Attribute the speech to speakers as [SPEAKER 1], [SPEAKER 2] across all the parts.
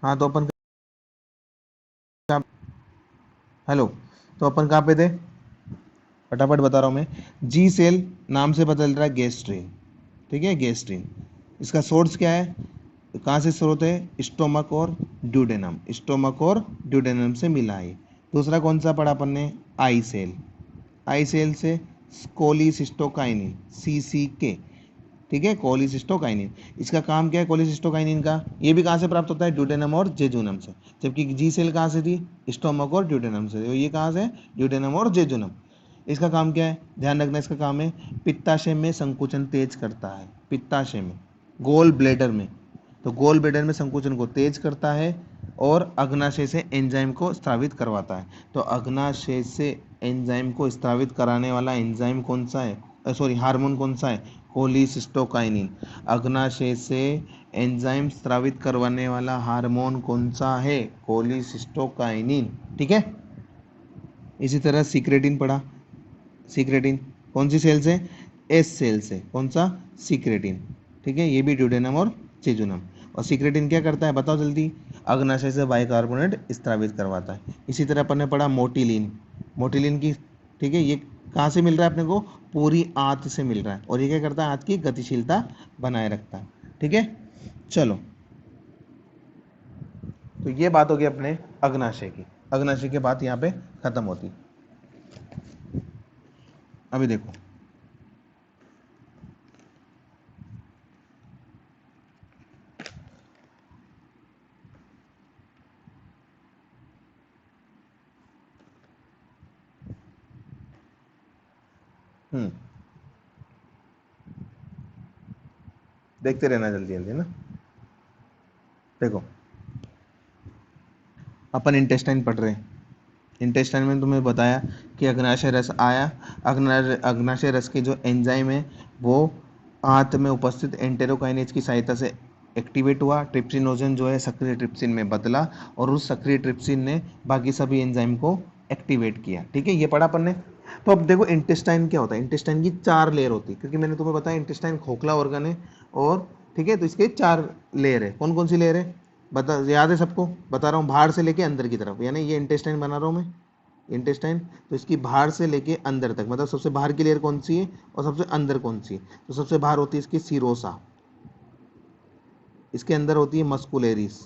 [SPEAKER 1] हाँ तो अपन हेलो, तो अपन कहाँ पे थे? फटाफट बता रहा हूँ मैं। जी सेल नाम से पता चल रहा है गैस ट्रेन। ठीक है, गैस ट्रेन। इसका सोर्स क्या है? कहाँ से स्रोत है? स्टोमक और ड्यूडेनम, स्टोमक और ड्यूडेनम से मिला है। दूसरा कौन सा पढ़ा अपन ने? आई सेल। आई सेल से कोलिसिस्टोकाइनिन, CCK। ठीक है, कोलिसिस्टोकाइनिन। इसका काम क्या है कोलिसिस्टोकाइनिन का? ये भी कहाँ से प्राप्त होता है? ड्यूडेनम और जेजुनम से। जबकि जी सेल कहाँ से थी? स्टोमक और ड्यूडेनम से। ये कहाँ से? ड्यूडेनम और जेजुनम। इसका काम क्या है? ध्यान रखना, इसका काम है पित्ताशय में संकुचन तेज करता है। पित्ताशय में, गोल ब्लेडर में, तो गोल ब्लेडर में संकुचन को तेज करता है और अग्नाशय से एंजाइम को स्रावित करवाता है। तो अग्नाशय से एंजाइम को स्रावित कराने वाला एंजाइम कौन सा है? सॉरी, हार्मोन कौन सा है? कोलिसिस्टोकाइनिन। अग्नाशय से एंजाइम स्रावित करवाने वाला हार्मोन कौन सा है? कोलिसिस्टोकाइनिन। ठीक है। इसी तरह सीक्रेटिन पढ़ा। सीक्रेटिन कौन सी सेल से? एस सेल से। कौन सा? सीक्रेटिन। ठीक है, ये भी ड्यूडेनम और जेजुनम। और सीक्रेटिन क्या करता है बताओ जल्दी? अग्नाशय से बाइकार्बोनेट स्त्रावित करवाता है। इसी तरह अपन ने पढ़ा मोटिलिन। मोटिलिन की, ठीक है, ये कहाँ से मिल रहा है अपने को? पूरी आंत से मिल रहा है। और ये क्या करता है? आंत की गतिशीलता बनाए रखता है। ठीक है, चलो। तो ये बात होगी अपने अग्नाशय की। अग्नाशय की बात यहाँ पे खत्म होती। अभी देखो, देखते रहना जल्दी जल्दी ना। देखो, अपन इंटेस्टाइन पढ़ रहे हैं। इंटेस्टाइन में तुम्हें बताया कि अग्नाशय रस आया। अग्नाशय रस के जो एंजाइम है वो आंत में उपस्थित एंटेरोकाइनेज की सहायता से एक्टिवेट हुआ। ट्रिप्सिनोजन जो है सक्रिय ट्रिप्सिन में बदला और उस सक्रिय ट्रिप्सिन ने बाकी सभी एंजाइम को एक्टिवेट किया। ठीक है, ये पढ़ा अपन ने। तो अब देखो इंटेस्टाइन क्या होता है। इंटेस्टाइन की 4 लेयर होती है, क्योंकि मैंने तुम्हें बताया इंटेस्टाइन खोखला ऑर्गन है। और ठीक है, तो इसके 4 लेयर है। कौन कौन सी लेयर है बता, याद है सबको? बता रहा हूँ, बाहर से लेके अंदर की तरफ, यानी ये इंटेस्टाइन बना रहा हूँ मैं। इंटेस्टाइन, तो इसकी बाहर से लेके अंदर तक, मतलब सबसे बाहर की लेयर कौन सी है और सबसे अंदर कौन सी है? तो सबसे बाहर होती है इसकी सीरोसा। इसके अंदर होती है मस्कुलेरिस।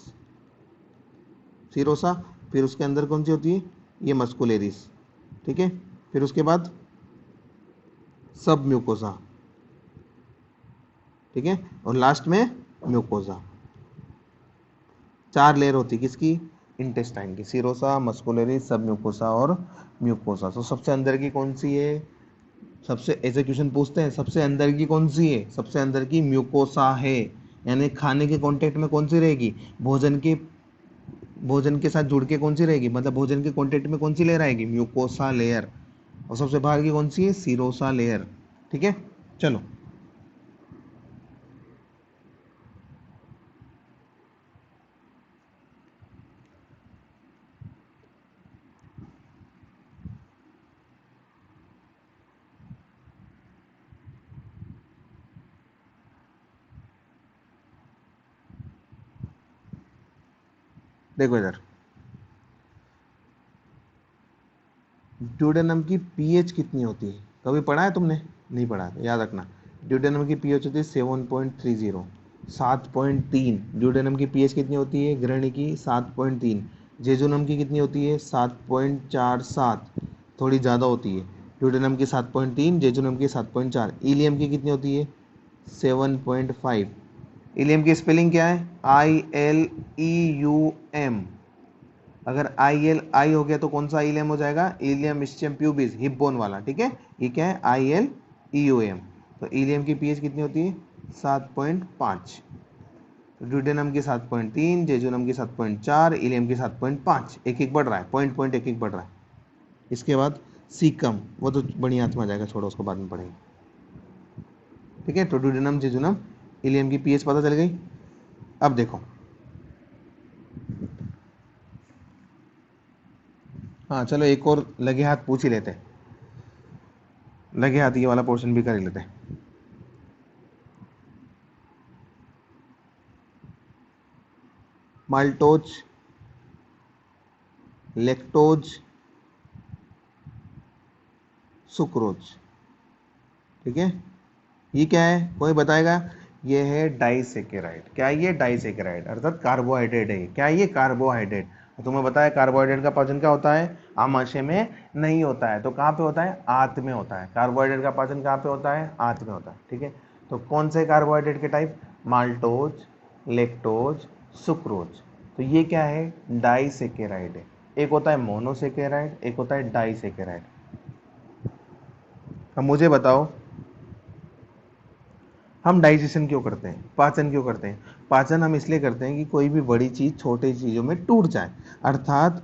[SPEAKER 1] सीरोसा। फिर उसके अंदर कौन सी होती है? ये मस्कुलेरिस। ठीक है, फिर उसके बाद सब म्यूकोसा। ठीक है, और लास्ट में म्यूकोसा। 4 लेयर होती है किसकी? इंटेस्टाइन की। सीरोसा, मस्कुलरिस, सब म्यूकोसा और म्यूकोसा। तो सबसे अंदर की कौन सी है? सबसे, ऐसे क्वेश्चन पूछते हैं, सबसे अंदर की कौन सी है? सबसे अंदर की म्यूकोसा है। यानी खाने के कांटेक्ट में कौन सी रहेगी? भोजन के, भोजन के साथ जुड़ के कौन सी रहेगी, मतलब भोजन के कांटेक्ट में कौन सी लेयर आएगी? Mucosa layer. और सबसे बाहर की कौन सी है? Serosa layer. ठीक है, चलो। देखो इधर, ड्यूडेनम की पीएच कितनी होती है? कभी पढ़ा है तुमने? नहीं पढ़ा है तो याद रखना। ड्यूडेनम की पीएच होती है 7.30, 7.3। ड्यूडेनम की पीएच कितनी होती है ग्रहणी की? 7.3। जेजुनम की कितनी होती है? 7.47। थोड़ी ज़्यादा होती है। ड्यूडेनम की 7.3, जेजुनम की 7.4। ईलियम की कितनी होती है? 7.5। इलियम की स्पेलिंग क्या है? ILEUM। अगर आई हो गया तो कौन सा इलियम हो जाएगा? Ilium ischium pubis, hip bone वाला। ठीक है, ये क्या है? ILEUM। तो इलियम की पीएच कितनी होती है? 7.5। ड्यूडेनम की 7.3, जेजुनम की 7.4, इलियम की 7.5। एक एक बढ़ रहा है, पॉइंट पॉइंट एक एक बढ़ रहा है। इसके बाद सीकम, वो तो बड़ी हाथ में आ जाएगा, छोड़ो, उसको बाद में पढ़ेंगे। ठीक है, तो ड्यूडेनम, जेजुनम, इलियम की पीएच पता चल गई। अब देखो, हाँ चलो एक और लगे हाथ पूछ ही लेते हैं। लगे हाथ ये वाला पोर्शन भी कर ही लेते हैं। Maltose, lactose, sucrose. ठीक है, ये क्या है, कोई बताएगा? ये है डाइसेकेराइड। क्या है ये? डाइसेकेराइड, अर्थात कार्बोहाइड्रेट है। क्या है ये? कार्बोहाइड्रेट। तुम्हें बताया कार्बोहाइड्रेट का पाचन क्या होता है? आमाशय में नहीं होता है, तो कहाँ पे होता है? आंत में होता है। कार्बोहाइड्रेट का पाचन कहाँ पे होता है? आंत में होता है। ठीक है, तो कौन से कार्बोहाइड्रेट के टाइप? Maltose, lactose, sucrose. तो ये क्या है? डाइसेकेराइड है। एक होता है मोनोसेकेराइड, एक होता है डाइसेकेराइड। अब मुझे बताओ, हम डाइजेशन क्यों करते हैं, पाचन क्यों करते हैं? पाचन हम इसलिए करते हैं कि कोई भी बड़ी चीज छोटी चीजों में टूट जाए। अर्थात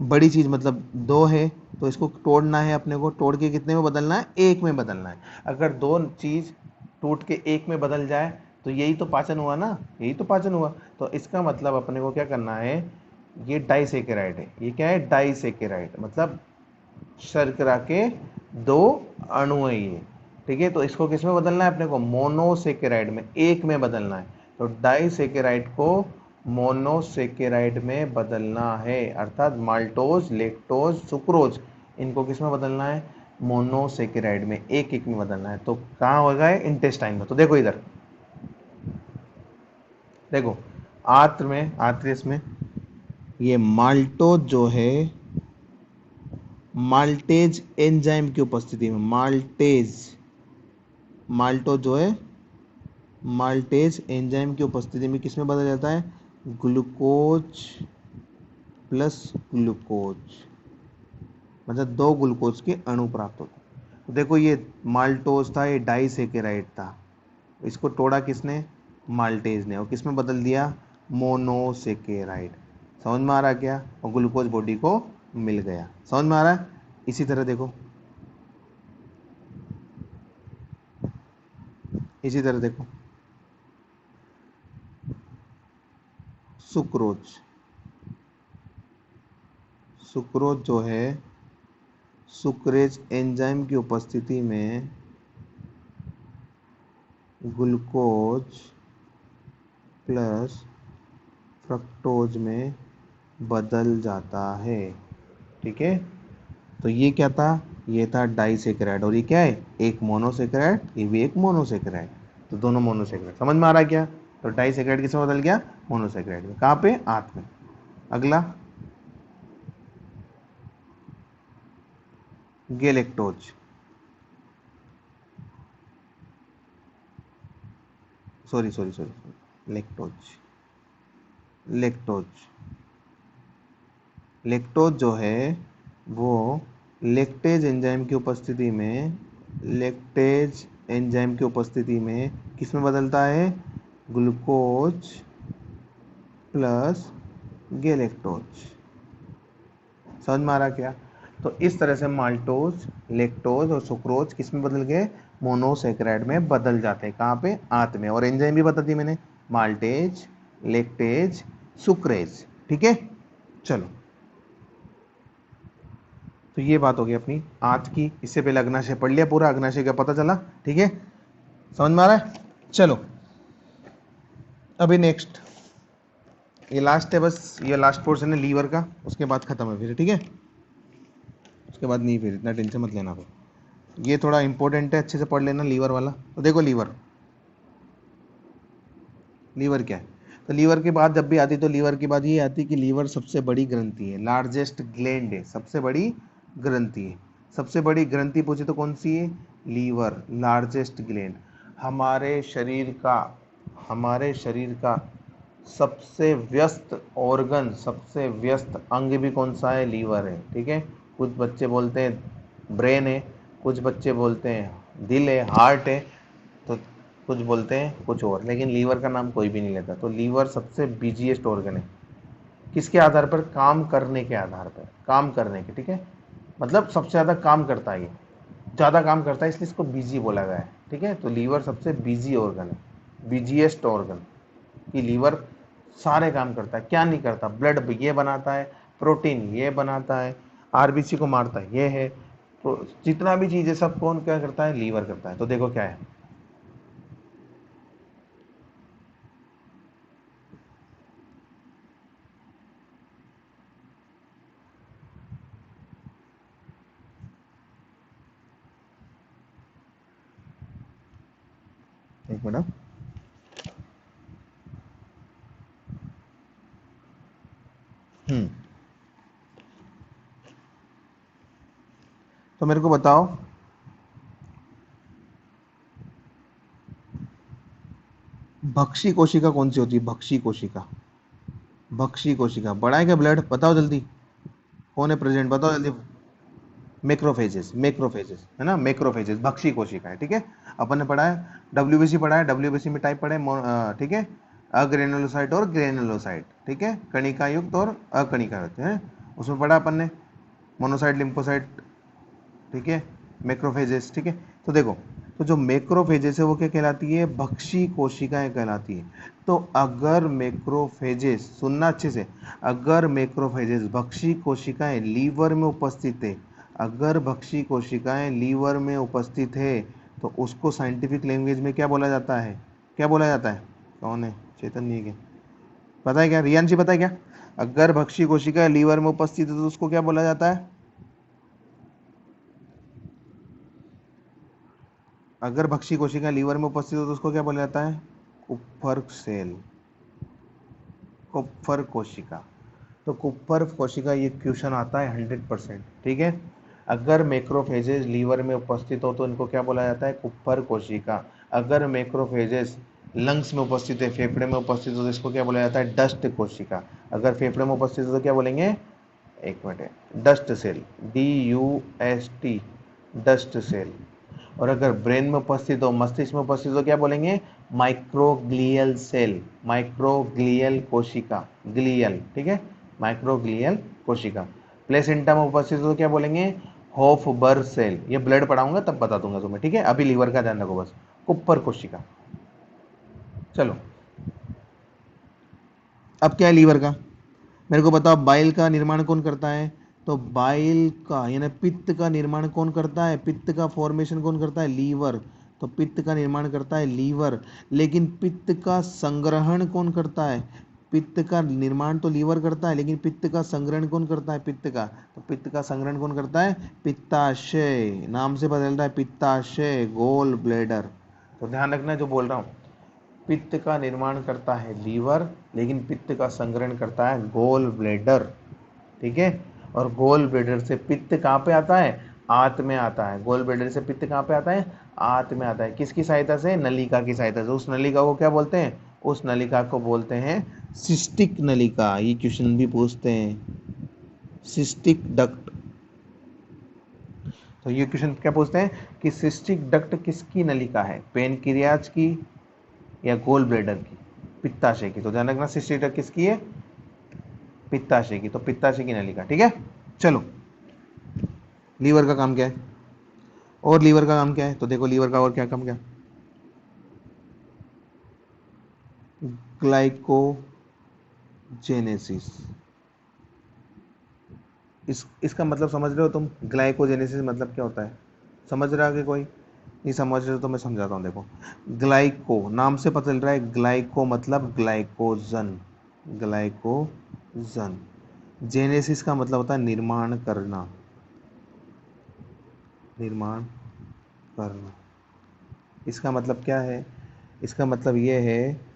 [SPEAKER 1] बड़ी चीज मतलब दो है, तो इसको तोड़ना है, अपने को तोड़ के कितने में बदलना है? एक में बदलना है। अगर दो चीज टूट के एक में बदल जाए तो यही तो पाचन हुआ ना, यही तो पाचन हुआ। तो इसका मतलब अपने को क्या करना है? ये डाइसेकेराइड है। ये क्या है? डाइसेकेराइड, मतलब शर्करा के दो अणु है ये। ठीक है, तो इसको किस में बदलना है अपने को? मोनोसेकेराइड में, एक में बदलना है। तो डाइसेकेराइड को मोनोसेकेराइड में बदलना है, अर्थात माल्टोज, लैक्टोज, सुक्रोज, इनको किस में बदलना है? मोनोसेकेराइड में, एक एक में बदलना है। तो कहाँ होगा? इंटेस्टाइन में। तो देखो इधर, देखो आंत्र में, आंत्रियस में, ये माल्टोज जो है, माल्टेज एंजाइम की उपस्थिति में, माल्टेज, माल्टोज जो है माल्टेज एंजाइम की उपस्थिति में किस में बदल जाता है? ग्लूकोज प्लस ग्लूकोज, मतलब दो ग्लूकोज के अणु प्राप्त होते हैं। तो देखो ये माल्टोज था, ये डाइसेकेराइड था, इसको तोड़ा किसने? माल्टेज ने, और किस में बदल दिया? मोनोसेकेराइड। समझ में आ रहा क्या? और ग्लूकोज बॉडी को मिल गया। समझ में आ रहा है? इसी तरह देखो, इसी तरह देखो, सुक्रोज, सुक्रोज जो है सुक्रेज एंजाइम की उपस्थिति में ग्लूकोज प्लस फ्रक्टोज में बदल जाता है। ठीक है, तो ये क्या था? ये था डाइसेकेराइड, और ये क्या है? एक मोनोसेकेराइड, ये भी एक मोनोसेकेराइड। तो दोनों मोनोसेकेराइड। समझ में आ रहा है क्या? तो डाइसेकेराइड किसमें बदल गया? मोनोसेकेराइड में। कहाँ पे? आंत में। अगला, galactose, sorry sorry sorry, lactose, lactose, lactose जो है वो लेक्टेज एंजाइम की उपस्थिति में, लेक्टेज एंजाइम की उपस्थिति में किस में बदलता है? Glucose plus galactose. समझ में आ रहा क्या? तो इस तरह से माल्टोज, लेक्टोज और सुक्रोज किस में बदल गए? मोनोसेकेराइड में बदल जाते हैं। कहाँ पे? आंत में। और एंजाइम भी बता दी मैंने, माल्टेज, लेक्टेज, सुक्रेज। ठीक है, चलो, तो ये बात हो गई अपनी आंत की। इससे पहले अग्नाशय पढ़ लिया पूरा, अग्नाशय का पता चला। ठीक है, समझ में आ रहा है? चलो, अभी नेक्स्ट, ये लास्ट है बस, ये लास्ट पोर्शन है लीवर का, उसके बाद खत्म है फिर। ठीक है, उसके बाद नहीं, फिर इतना टेंशन मत लेना। फिर ये थोड़ा इंपॉर्टेंट है, अच्छे से पढ़ लेना लीवर वाला। तो देखो लीवर, लीवर क्या है? तो लीवर की बात जब भी आती तो लीवर की बात ये आती कि लीवर सबसे बड़ी ग्रंथि है, लार्जेस्ट ग्लैंड है, सबसे बड़ी ग्रंथि है। सबसे बड़ी ग्रंथि पूछे तो कौन सी है? Liver, largest gland. हमारे शरीर का, हमारे शरीर का सबसे व्यस्त ऑर्गन, सबसे व्यस्त अंग भी कौन सा है? लीवर है। ठीक है, कुछ बच्चे बोलते हैं ब्रेन है, कुछ बच्चे बोलते हैं दिल है, हार्ट है, तो कुछ बोलते हैं कुछ और, लेकिन लीवर का नाम कोई भी नहीं लेता। तो लीवर सबसे बिजीएस्ट ऑर्गन है। किसके आधार पर? काम करने के आधार पर, काम करने के। ठीक है, मतलब सबसे ज़्यादा काम करता है, ये ज़्यादा काम करता है, इसलिए इसको बिजी बोला गया है। ठीक है, तो लीवर सबसे बिजी ऑर्गन है, बिजीएस्ट ऑर्गन। कि लीवर सारे काम करता है। क्या नहीं करता? ब्लड ये बनाता है, प्रोटीन ये बनाता है, आरबीसी को मारता है ये है, तो जितना भी चीज़ है सब कौन क्या करता है? लीवर करता है। तो देखो क्या है, एक मिनट। तो मेरे को बताओ, भक्षी कोशिका कौन सी होती है? भक्षी कोशिका, भक्षी कोशिका। बड़ा है क्या ब्लड? बताओ जल्दी, कौन है प्रेजेंट, बताओ जल्दी। मैक्रोफेजेस, मैक्रोफेजेस है ना, मैक्रोफेजेस भक्षी कोशिका है। ठीक है, अपन ने पढ़ा है, डब्ल्यूबीसी पढ़ा है, डब्ल्यूबीसी में टाइप पढ़े, ठीक है, अग्रेनुलोसाइट और ग्रेनुलोसाइट, ठीक है, कणिका युक्त और अकणिका युक्त है, उसमें पढ़ा अपन ने, मोनोसाइट, लिम्फोसाइट, ठीक है, मैक्रोफेजेस। ठीक है, तो देखो, तो जो मैक्रोफेजेस है वो क्या कहलाती है? भक्षी कोशिकाएं कहलाती है। तो अगर मैक्रोफेजेस, सुनना अच्छे से, अगर मैक्रोफेजेस भक्षी कोशिकाएं लीवर में उपस्थित है, अगर भक्षी कोशिकाएं लीवर में उपस्थित है, तो उसको साइंटिफिक लैंग्वेज में क्या बोला जाता है? क्या बोला जाता है? कौन है? चेतन नहीं है क्या? पता है क्या रियांशी, पता है क्या? अगर भक्षी कोशिकाएं लीवर में उपस्थित है तो उसको क्या बोला जाता है? अगर भक्षी कोशिका लीवर में उपस्थित हो तो उसको क्या बोला जाता है? कुप्फर सेल, कुप्फर कोशिका। तो कुप्फर कोशिका, ये क्वेश्चन आता है 100%। ठीक है, अगर मैक्रोफेजेस लीवर में उपस्थित हो तो इनको क्या बोला जाता है? कुप्फर कोशिका। अगर मैक्रोफेजेस लंग्स में उपस्थित है, फेफड़े में उपस्थित हो तो इसको क्या बोला जाता है? डस्ट कोशिका। अगर फेफड़े में उपस्थित हो तो क्या बोलेंगे? एक मिनट, dust cell, DUST, dust cell. और अगर ब्रेन में उपस्थित हो, मस्तिष्क में उपस्थित हो, क्या बोलेंगे? माइक्रोग्लियल सेल, माइक्रोग्लियल कोशिका, ग्लियल, ठीक है, माइक्रोग्लियल कोशिका। प्लेसेंटा में उपस्थित हो तो क्या बोलेंगे? होफबर्ग सेल। ये ब्लड पढ़ाऊंगा तब बता दूंगा तुम्हें, ठीक है, अभी लीवर का ध्यान रखो बस। कुप्पर कोशिका। चलो, अब क्या है लीवर का? मेरे को बताओ, बाइल का निर्माण कौन करता है? तो बाइल का यानी पित्त का निर्माण कौन करता है? पित्त का फॉर्मेशन कौन करता है? लीवर। तो पित्त का निर्माण करता है लीवर, लेकिन पित्त का संग्रहण कौन करता है? पित्त का निर्माण तो लीवर करता है, लेकिन पित्त का संग्रहण कौन करता है? पित्त का। तो पित्त का संग्रहण कौन करता है? पित्ताशय, नाम से बदलता है पित्ताशय, गोल ब्लेडर। तो ध्यान रखना जो बोल रहा हूँ, पित्त का निर्माण करता है लीवर, लेकिन पित्त का संग्रहण करता है गोल ब्लेडर। ठीक है, और गोल ब्लेडर से पित्त कहाँ पे आता है? आंत में आता है। गोल ब्लेडर से पित्त कहाँ पे आता है? आंत में आता है। किसकी सहायता से? नलिका की सहायता से। उस नलिका को क्या बोलते हैं? उस नलिका को बोलते हैं सिस्टिक नलिका। ये क्वेश्चन भी पूछते हैं, सिस्टिक डक्ट। तो ये क्वेश्चन क्या पूछते हैं कि सिस्टिक डक्ट किसकी नलिका है? पेनक्रियाज की या गोल ब्लेडर की? पित्ताशय की। तो ध्यान रखना, सिस्टिक डक्ट किसकी है? पित्ताशय की। तो पित्ताशय की नलिका। ठीक है, चलो, लीवर का काम क्या है? और लीवर का काम क्या है? तो देखो, लीवर का और क्या काम, क्या? ग्लाइकोजेनेसिस। इसका मतलब समझ रहे हो तुम? ग्लाइकोजेनेसिस मतलब क्या होता है? समझ रहा है कि कोई नहीं समझ रहे हो? तो मैं समझाता हूँ। देखो, ग्लाइको नाम से पता चल रहा है, ग्लाइको मतलब ग्लाइकोजन, ग्लाइकोजन। जेनेसिस का मतलब होता है निर्माण करना, निर्माण करना। इसका मतलब क्या है? इसका मतलब ये है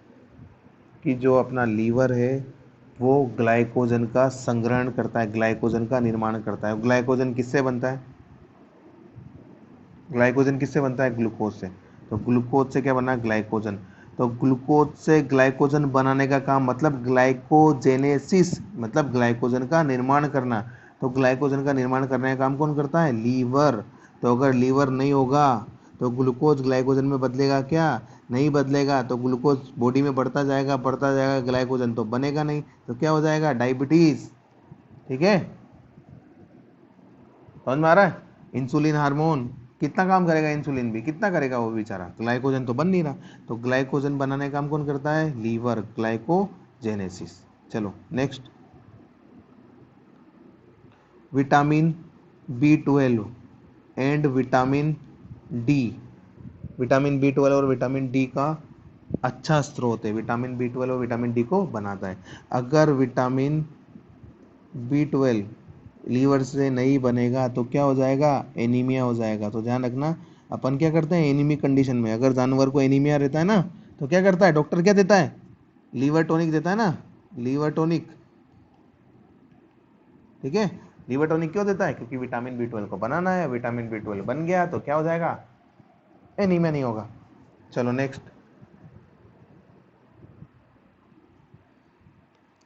[SPEAKER 1] कि जो अपना लीवर है वो ग्लाइकोजन का संग्रहण करता है, ग्लाइकोजन का निर्माण करता है। ग्लाइकोजन किससे बनता है? ग्लाइकोजन किससे बनता है? ग्लूकोज से। तो ग्लूकोज से क्या बना? ग्लाइकोजन। तो ग्लूकोज से ग्लाइकोजन बनाने का काम, मतलब ग्लाइकोजेनेसिस, मतलब ग्लाइकोजन का निर्माण करना। तो ग्लाइकोजन का निर्माण करने का काम कौन करता है? लीवर। तो अगर लीवर नहीं होगा तो ग्लूकोज ग्लाइकोजन में बदलेगा क्या? नहीं बदलेगा। तो ग्लूकोज बॉडी में बढ़ता जाएगा, ग्लाइकोजन तो बनेगा नहीं। तो क्या हो जाएगा? डायबिटीज। ठीक है, समझ में आ रहा है? इंसुलिन हार्मोन कितना काम करेगा? इंसुलिन भी कितना करेगा वो बेचारा, ग्लाइकोजन तो बन नहीं रहा। तो ग्लाइकोजन बनाने का काम कौन करता है? Liver, glycogenesis. चलो next, vitamin B12 and vitamin D. Vitamin B12 और विटामिन डी का अच्छा स्रोत है, विटामिन B12 और विटामिन डी को बनाता है। अगर विटामिन B12 लीवर से नहीं बनेगा तो क्या हो जाएगा? एनीमिया हो जाएगा। तो ध्यान रखना, अपन क्या करते हैं एनीमिक कंडीशन में, अगर जानवर को एनीमिया रहता है ना तो क्या करता है डॉक्टर, क्या देता है, लीवर टॉनिक देता है ना, लीवर टॉनिक। ठीक है, लीवर टॉनिक क्यों देता है, क्योंकि विटामिन बी 12 को बनाना है, विटामिन बी 12 बन गया तो क्या हो जाएगा, एनीमिया नहीं होगा। चलो नेक्स्ट।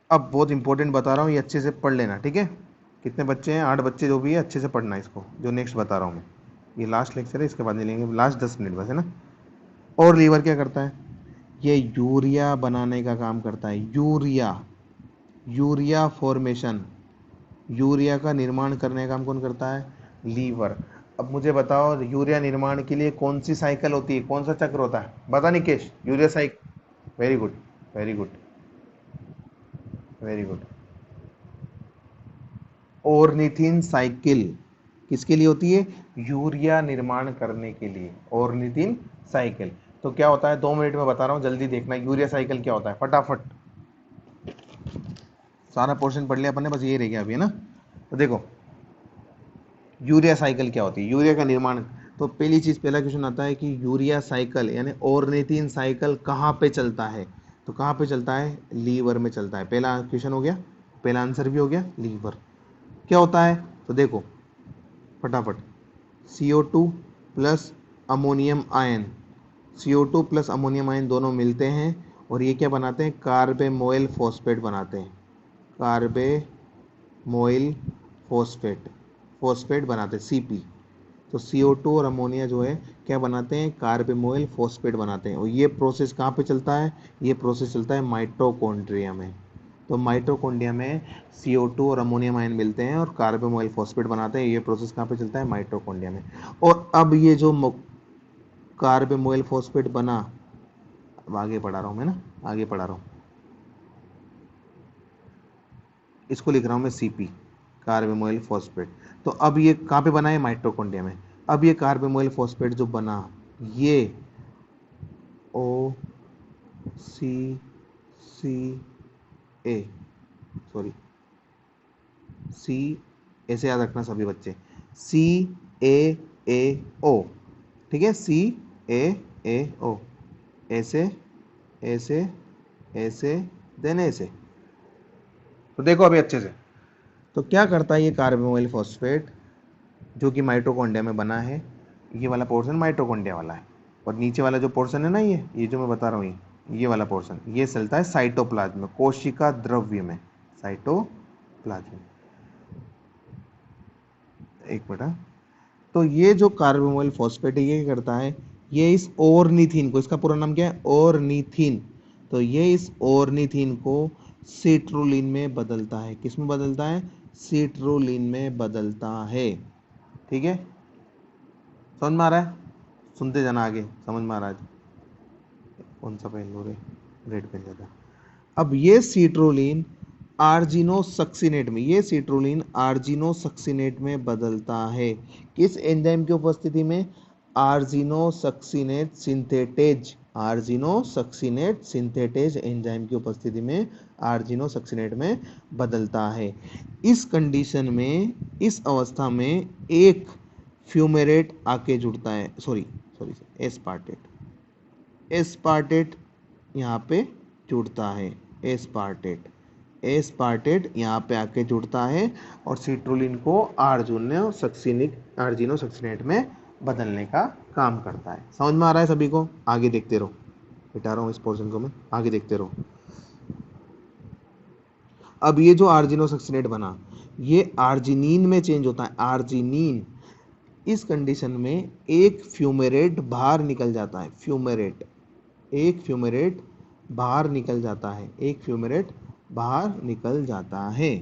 [SPEAKER 1] अब बहुत इंपॉर्टेंट बता रहा हूँ, ये अच्छे से पढ़ लेना, ठीक है। कितने बच्चे हैं, 8 बच्चे जो भी है, अच्छे से पढ़ना इसको, जो नेक्स्ट बता रहा हूँ मैं। ये लास्ट लेक्चर है, इसके बाद नहीं लेंगे, लास्ट 10 मिनट बस है ना। और लीवर क्या करता है, ये यूरिया बनाने का काम करता है, यूरिया, यूरिया फॉर्मेशन, यूरिया का निर्माण करने का काम कौन करता है, लीवर। अब मुझे बताओ यूरिया निर्माण के लिए कौन सी साइकिल होती है, कौन सा चक्र होता है, बता Nikesh, urea cycle. Very good, very good, very good. Ornithine cycle किसके लिए होती है, यूरिया निर्माण करने के लिए, ऑर्निथिन साइकिल। तो क्या होता है, 2 मिनट में बता रहा हूँ, जल्दी देखना, यूरिया साइकिल क्या होता है, फटाफट। सारा पोर्शन पढ़ लिया अपन ने, बस ये रह गया अभी है ना। तो देखो यूरिया साइकिल क्या होती है, यूरिया का निर्माण। तो पहली चीज, पहला क्वेश्चन आता है कि यूरिया साइकिल यानी ऑर्निथिन साइकिल कहाँ पे चलता है, तो कहाँ पे चलता है, लीवर में चलता है। पहला क्वेश्चन हो गया, पहला आंसर भी हो गया, लीवर। क्या होता है, तो देखो फटाफट, CO2 plus ammonium ion, CO2 plus ammonium ion दोनों मिलते हैं और ये क्या बनाते हैं, कार्बेमोइल फॉस्फेट बनाते हैं, कार्बेमोइल फॉस्फेट, फॉस्फेट बनाते हैं CP। तो CO2 और अमोनिया जो है क्या बनाते हैं, कार्बेमोइल फॉस्फेट बनाते हैं। और ये प्रोसेस कहाँ पे चलता है, ये प्रोसेस चलता है माइटोकॉन्ड्रिया में। तो माइटोकॉन्ड्रिया में CO2 और अमोनियम आयन मिलते हैं और कार्बोमोइल फॉस्फेट बनाते हैं। ये प्रोसेस कहाँ पे चलता है, माइटोकॉन्ड्रिया में। और अब ये जो कार्बोमोइल फॉस्फेट बना, अब आगे पढ़ा रहा हूँ मैं ना, आगे पढ़ा रहा हूँ, इसको लिख रहा हूँ मैं CP, कार्बोमोइल फॉस्फेट। तो अब ये कहाँ पे बना है, माइटोकॉन्ड्रिया में। अब ये कार्बोमोइल फॉस्फेट जो बना, ये OCCA, सॉरी C, ऐसे याद रखना सभी बच्चे, CaAO, ठीक है, CaAO, ऐसे ऐसे ऐसे देन ऐसे। तो देखो अभी अच्छे से, तो क्या करता है ये कार्बोमोइल फॉस्फेट जो कि माइटोकॉन्ड्रिया में बना है, ये वाला पोर्शन माइटोकॉन्ड्रिया वाला है, और नीचे वाला जो पोर्शन है ना, ये जो मैं बता रहा हूँ, ये वाला पोर्शन ये चलता है साइटोप्लाज्म में, कोशिका द्रव्य में, साइटोप्लाज्म। एक मिनट हाँ। तो ये जो कार्बोमोइल फॉस्फेट है ये क्या करता है, ये इस ऑर्निथिन को, इसका पूरा नाम क्या है, ऑर्निथिन। तो ये इस ऑर्निथिन को सिट्रुलिन में बदलता है, किस में बदलता है, सिट्रुलिन में बदलता है। ठीक है, समझ में आ रहा है, सुनते जाना आगे, समझ में आ रहा है। कौन सा पेन लो रे, रेड पेन ज्यादा। अब ये सिट्रुलिन आर्जिनोसक्सिनेट में, ये सिट्रुलिन आर्जिनोसक्सिनेट में बदलता है, किस एंजाइम की उपस्थिति में, आर्जिनोसक्सिनेट सिंथेटेज, आर्जिनोसक्सिनेट सिंथेटेज एंजाइम की उपस्थिति में आर्जिनोसक्सिनेट में बदलता है। इस कंडीशन में, इस अवस्था में एक फ्यूमेरेट आके जुड़ता है, सॉरी सॉरी एस्पार्टेट, एस्पार्टेट यहाँ पे जुड़ता है, एस्पार्टेट, एस्पार्टेट यहाँ पे आके जुड़ता है और सिट्रुलिन को आर्जिनोसक्सिनेट में बदलने का काम करता है। समझ में आ रहा है सभी को, आगे देखते रहो, मिटा रहा हूँ इस पोर्शन को मैं, आगे देखते रहो। अब ये जो आर्जिनोसक्सिनेट बना, ये आर्जिनिन में चेंज होता है, आर्जिनिन। इस कंडीशन में एक फ्यूमेरेट बाहर निकल जाता है, फ्यूमेरेट, एक फ्यूमेरेट बाहर निकल जाता है, एक फ्यूमेरेट बाहर निकल जाता है।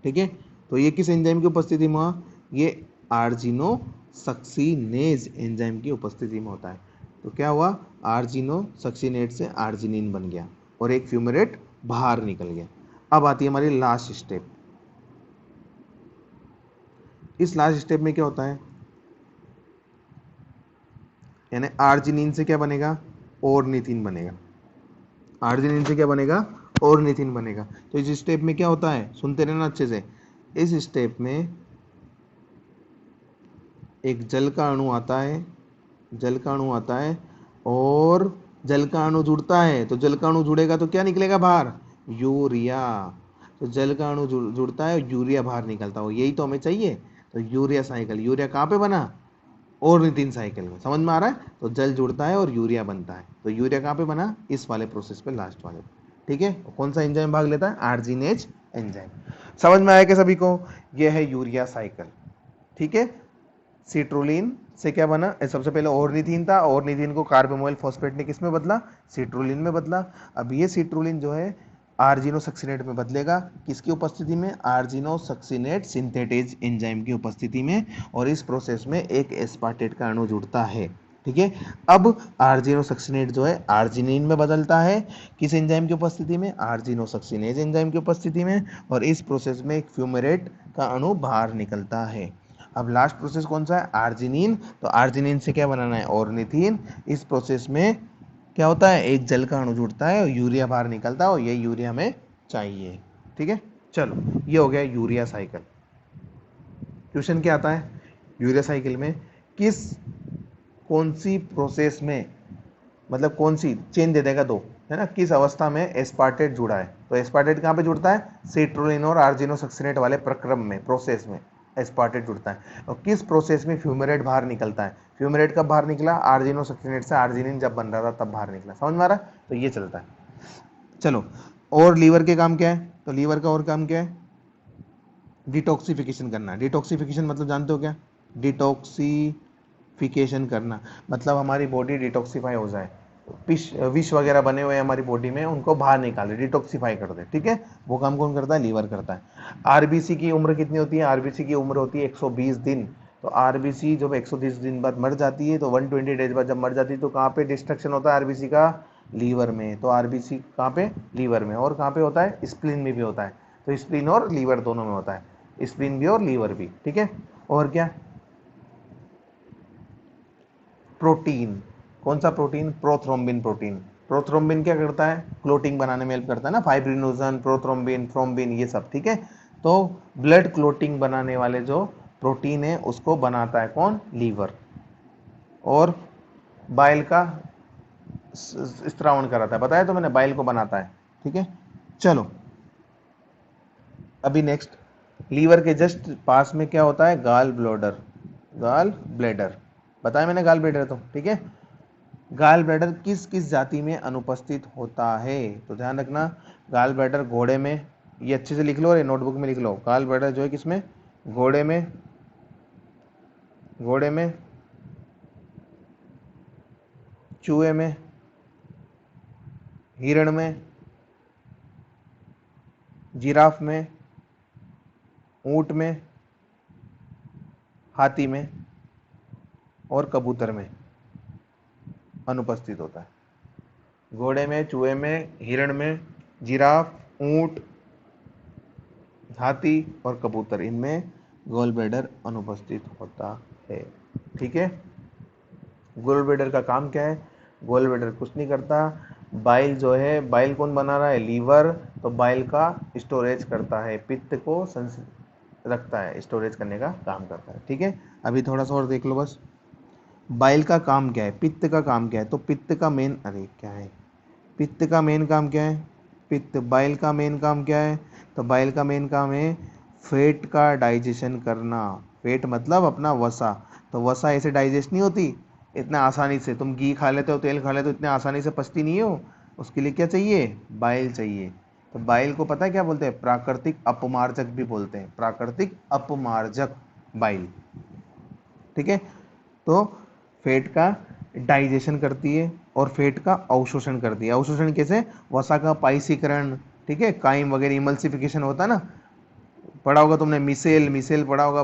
[SPEAKER 1] ठीक है, तो ये किस एंजाइम की उपस्थिति में हुआ, ये आर्जिनोसक्सिनेज एंजाइम की उपस्थिति में होता है। तो क्या हुआ, आर्जिनोसक्सिनेट से आर्जिनिन बन गया और एक फ्यूमेरेट बाहर निकल गया। अब आती है हमारी लास्ट स्टेप। इस लास्ट स्टेप में क्या होता है, यानी आर्जिनिन से क्या बनेगा, ऑर्निथिन बनेगा, आर्जिनिन से क्या बनेगा, ऑर्निथिन बनेगा। तो इस स्टेप में क्या होता है, सुनते रहना अच्छे से, इस स्टेप में एक जल का अणु आता है, जल का अणु आता है और जल का अणु जुड़ता है, तो जल का अणु जुड़ेगा तो क्या निकलेगा बाहर, यूरिया। तो जल का अणु जुड़ता है और यूरिया बाहर निकलता हो, यही तो हमें चाहिए। तो यूरिया साइकिल, यूरिया कहाँ पे बना, ऑर्निथिन साइकिल में, समझ में आ रहा है। तो जल जुड़ता है और यूरिया बनता है, तो यूरिया कहाँ पे बना, इस वाले प्रोसेस पे, लास्ट वाले पे। ठीक है, कौन सा एंजाइम भाग लेता है, आर्जिनेज एंजाइम। समझ में आया क्या सभी को, यह है यूरिया साइकिल। ठीक है, सिट्रोलिन से क्या बना, सबसे पहले ऑर्निथीन था, ऑर्निथीन को कार्बोमोइल फॉस्फेट ने किस में बदला, सिट्रोलिन में बदला। अब ये सिट्रोलिन जो है आर्जिनोसक्सिनेट में बदलेगा, किसकी उपस्थिति में, आर्जिनोसक्सिनेट सिंथेटेज एंजाइम की उपस्थिति में, और इस प्रोसेस में एक एस्पार्टेट का अणु जुड़ता है। ठीक है, अब आर्जिनोसक्सिनेट जो है आर्जिनिन में बदलता है, किस एंजाइम की उपस्थिति में, आर्जिनोसक्सिनेज एंजाइम की उपस्थिति में, और इस प्रोसेस में एक फ्यूमेरेट का अणु बाहर निकलता है। अब लास्ट प्रोसेस कौन सा है, आर्जिनिन। तो आर्जिनिन से क्या बनाना है, ऑर्निथीन। इस प्रोसेस में क्या होता है, एक जल का अणु जुड़ता है और यूरिया बाहर निकलता है, और ये यूरिया हमें चाहिए। ठीक है, चलो ये हो गया यूरिया साइकिल। क्वेश्चन क्या आता है यूरिया साइकिल में, किस कौन सी प्रोसेस में, मतलब कौन सी चेन दे देगा दो, है ना, किस अवस्था में एस्पार्टेट जुड़ा है। तो एस्पार्टेट कहाँ पे जुड़ता है, सिट्रोलिन और आर्जिनोसक्सिनेट वाले प्रक्रम में, प्रोसेस में एस्पार्टेट जुड़ता है। और किस प्रोसेस में फ्यूमेरेट बाहर निकलता है, फ्यूमेरेट कब बाहर निकला, आर्जिनोसक्सिनेट से आर्जिनिन जब बन रहा था तब बाहर निकला। समझ में आ रहा है, तो ये चलता है। चलो, और लीवर के काम क्या है, तो लीवर का और काम क्या है, डिटॉक्सिफिकेशन करना। डिटॉक्सिफिकेशन मतलब जानते हो क्या, डिटॉक्सिफिकेशन करना मतलब हमारी बॉडी डिटॉक्सिफाई हो जाए, विष वगैरह बने हुए हमारी बॉडी में उनको बाहर निकाले, डिटॉक्सिफाई कर दे। ठीक है, वो काम कौन करता है, लीवर करता है। आरबीसी की उम्र कितनी होती है, आरबीसी की उम्र होती है 120 दिन। तो आरबीसी जब 120 दिन बाद मर जाती है, तो 120 डेज बाद जब मर जाती है, तो कहाँ पे डिस्ट्रक्शन होता है आरबीसी का, लीवर में। तो आरबीसी कहाँ पे, लीवर में। और कहाँ पे होता है, स्प्लीन में भी होता है। तो स्प्लीन और लीवर दोनों में होता है, स्प्लीन भी और लीवर भी। ठीक है, और क्या, प्रोटीन। कौन सा प्रोटीन, प्रोथ्रोम्बिन प्रोटीन। प्रोथ्रोम्बिन क्या करता है, क्लोटिंग बनाने में हेल्प करता है ना, फाइब्रिनोजन, प्रोथ्रोम्बिन, थ्रोम्बिन, ये सब। ठीक है, तो ब्लड क्लोटिंग बनाने वाले जो प्रोटीन है उसको बनाता है कौन, लीवर। और बाइल का स्त्रावण कराता है, बताया तो मैंने, बाइल को बनाता है। ठीक है, चलो अभी नेक्स्ट, लीवर के जस्ट पास में क्या होता है, गाल ब्लैडर। गाल ब्लैडर बताया मैंने, गाल ब्लैडर तो। ठीक है, गाल ब्लैडर किस किस जाति में अनुपस्थित होता है, तो ध्यान रखना, गाल ब्लैडर घोड़े में, ये अच्छे से लिख लो और ये नोटबुक में लिख लो। गाल ब्लैडर जो है किसमें, घोड़े में, घोड़े में, चूहे में, हिरण में, जिराफ में, ऊंट में, हाथी में और कबूतर में अनुपस्थित होता है। घोड़े में, चूहे में, हिरण में, जिराफ, ऊंट, हाथी और कबूतर, इनमें गोल ब्लैडर अनुपस्थित होता है। ठीक है, गोल ब्लैडर का काम क्या है, गोल ब्लैडर कुछ नहीं करता, बाइल जो है, बाइल कौन बना रहा है, लीवर। तो बाइल का स्टोरेज करता है, पित्त को रखता है, स्टोरेज करने का काम करता है। ठीक है, अभी थोड़ा सा और देख लो बस, बाइल का काम क्या है, पित्त का काम क्या है, तो पित्त का मेन, अरे क्या है, पित्त का मेन काम क्या है, पित्त, बाइल का मेन काम क्या है, तो बाइल का मेन काम है फैट का डाइजेशन करना। फैट मतलब अपना वसा, तो वसा ऐसे डाइजेस्ट नहीं होती इतना आसानी से, तुम घी खा लेते हो, तेल खा लेते हो, इतने आसानी से पचती नहीं हो, उसके लिए क्या चाहिए, बाइल चाहिए। तो बाइल को पता है क्या बोलते हैं, प्राकृतिक अपमार्जक भी बोलते हैं, प्राकृतिक अपमार्जक बाइल। ठीक है, तो फैट का डाइजेशन करती है और फैट का अवशोषण करती है। अवशोषण कैसे, वसा का पाइसीकरण, ठीक है, काइम वगैरह, इमल्सिफिकेशन होता है ना, पढ़ा होगा तुमने, मिसेल, मिसेल पढ़ा होगा,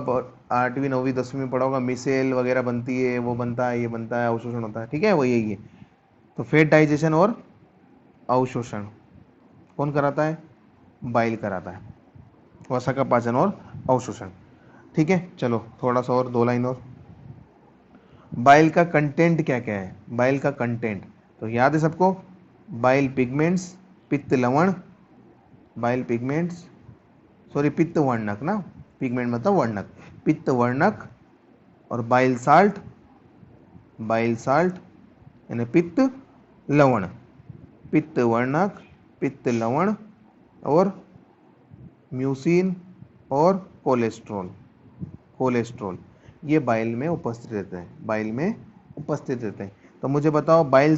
[SPEAKER 1] 8वीं 9वीं 10वीं में पढ़ा होगा, मिसेल वगैरह बनती है, वो बनता है, ये बनता है, अवशोषण होता है। ठीक है, वो यही है। तो फैट डाइजेशन और अवशोषण कौन कराता है, बाइल कराता है, वसा का पाचन और अवशोषण। ठीक है, चलो थोड़ा सा और, 2 लाइन और, बाइल का कंटेंट क्या क्या है, बाइल का कंटेंट तो याद है सबको, बाइल पिगमेंट्स, पित्त लवण, बाइल पिगमेंट्स, सॉरी पित्त वर्णक ना, पिगमेंट मतलब वर्णक, पित्त वर्णक, और बाइल साल्ट यानी पित्त लवण, पित्त वर्णक, पित्त लवण और म्यूसिन और कोलेस्ट्रॉल ये बाइल में उपस्थित रहते हैं, बाइल में उपस्थित रहते हैं। तो मुझे बताओ बाइल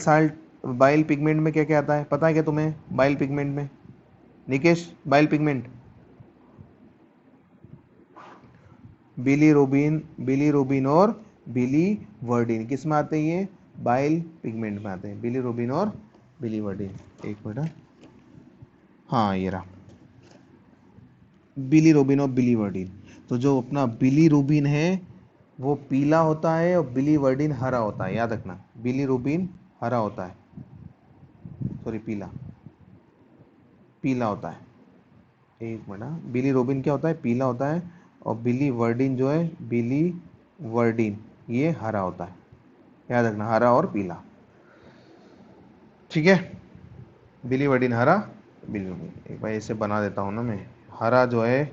[SPEAKER 1] पिगमेंट में क्या क्या आता है, पता है क्या तुम्हें बाइल पिगमेंट में? निकेश, बाइल पिगमेंट बिलीरुबिन और बिलीवर्डिन किस में आते हैं? ये बाइल पिगमेंट में आते हैं, बिलीरुबिन और बिलीवर्डिन। एक मिनट, हाँ ये रहा बिलीरुबिन और बिलीवर्डिन। तो जो अपना बिलीरुबिन है वो पीला होता है और बिलीवर्डिन हरा होता है, याद रखना बिलीरुबिन हरा होता है, सॉरी पीला होता है। एक मिनट, बिलीरुबिन क्या होता है? पीला होता है और बिलीवर्डिन जो है बिलीवर्डिन ये हरा होता है, याद रखना हरा और पीला, ठीक है। बिलीवर्डिन हरा, बिलीरुबिन एक बार ऐसे बना देता हूँ ना मैं, हरा जो है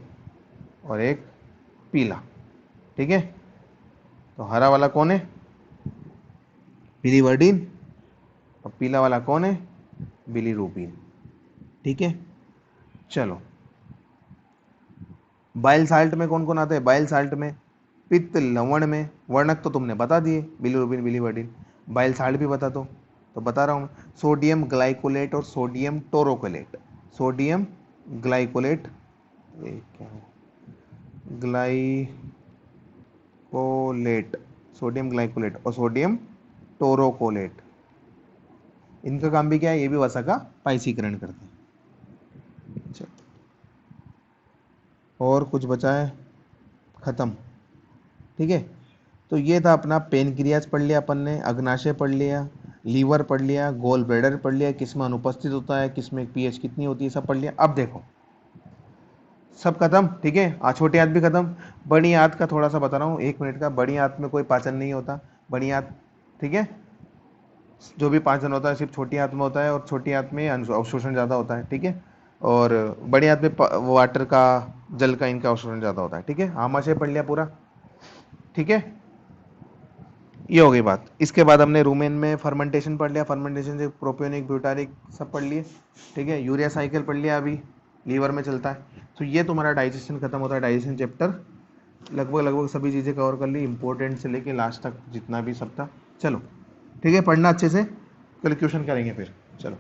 [SPEAKER 1] और एक पीला, ठीक है। तो हरा वाला कौन है? बिलीवर्डिन। और पीला वाला कौन है? बिलीरुबिन, ठीक है। चलो, बाइल साल्ट में कौन कौन आता है? बाइल साल्ट में पित्त लवण में, वर्णक तो तुमने बता दिए बिलीरुबिन बिलीवर्डिन, बाइल साल्ट भी बता दो तो बता रहा हूँ सोडियम ग्लाइकोलेट और सोडियम टोरोकोलेट। सोडियम ग्लाइकोलेट, क्या है ग्लाइकोलेट, सोडियम ग्लाइकोलेट और सोडियम टोरोकोलेट, इनका काम भी क्या है? ये भी वसा का पाइसीकरण करते हैं। और कुछ बचा है? खत्म, ठीक है। तो ये था अपना पेनक्रियाज पढ़ लिया अपन ने, अग्नाशय पढ़ लिया, लीवर पढ़ लिया, गोल ब्लैडर पढ़ लिया, किसमें अनुपस्थित होता है, किसमें पीएच कितनी होती है, सब पढ़ लिया। अब देखो सब खत्म, ठीक है। छोटी आंत भी खत्म। बड़ी आंत का थोड़ा सा बता रहा हूँ, 1 मिनट का। बड़ी आंत में कोई पाचन नहीं होता, बड़ी आंत, ठीक है। जो भी पाचन होता है सिर्फ छोटी आंत में होता है और छोटी आंत में अवशोषण ज़्यादा होता है, ठीक है। और बड़ी आंत में वाटर का, जल का, इनका अवशोषण ज़्यादा होता है, ठीक है। आमाशय पढ़ लिया पूरा, ठीक है। ये हो गई बात। इसके बाद हमने रूमेन में फर्मेंटेशन पढ़ लिया, फर्मेंटेशन से प्रोपियोनिक ब्यूटारिक सब पढ़ लिए, ठीक है। यूरिया साइकिल पढ़ लिया, अभी लीवर में चलता है। तो ये तुम्हारा डाइजेशन खत्म होता है, डाइजेशन चैप्टर लगभग सभी चीज़ें कवर कर ली, इंपॉर्टेंट से लेके लास्ट तक जितना भी सब था। चलो ठीक है, पढ़ना अच्छे से, कल क्वेश्चन करेंगे फिर, चलो।